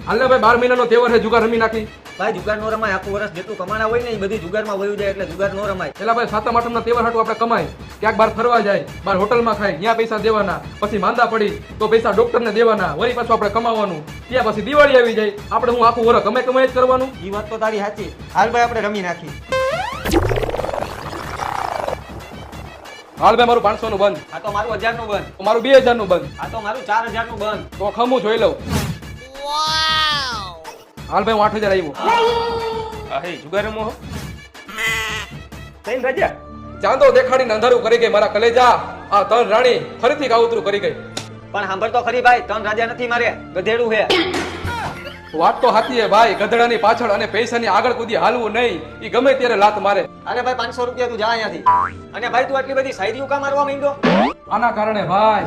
હાલ ને ભાઈ 12 મહિનાનો તહેવાર છે, જુગાર રમી નાખી. ભાઈ જુગાર નો રમાય, આખું વર્ષ જેટલું કમાણા હોય ને એ બધી જુગારમાં વયું જાય, એટલે જુગાર નો રમાય. પેલા ભાઈ 7મ 8મના તહેવાર હાટુ આપણે કમાય, ક્યાંક બહાર ફરવા જાય, બહાર હોટલમાં ખાય, ત્યાં પૈસા દેવાના, પછી માંદા પડી તો પૈસા ડોક્ટરને દેવાના, વળી પાછું આપણે કમાવાનું, ત્યાં પછી દિવાળી આવી જાય, આપણે હું આખું વર્ષ કમાઈ જ કરવાનું. એ વાત તો તારી સાચી. હાલ ભાઈ આપણે રમી નાખી. હાલ ભાઈ મારું 500 નું બંધ, આ તો મારું 1000 નું બંધ, મારું 2000 નું બંધ, આ તો મારું 4000 નું બંધ. તો ખમું જોઈ લઉં. હાલ ભાઈ હું 8000 આવ્યો. આ હે જુગાર રમો હો તૈન રાજા ચાંદો દેખાડીને અંધારું કરી ગઈ મારા કલેજા. આ તન રાણી ફરીથી કાવતરું કરી ગઈ. પણ સાંભળ તો ખરી ભાઈ, 3 રાજા નથી મારે, ગધેડું છે. વાત તો સાચી હે ભાઈ, ગધડાની પાછળ અને પૈસાની આગળ કૂદી હાલવું નહીં, ઈ ગમે ત્યારે લાત મારે. અરે ભાઈ 500 રૂપિયા તું જા અહીંયાથી. અને ભાઈ તું આટલી બધી શાયરીઓ કા મારવા માંડ્યો? આના કારણે ભાઈ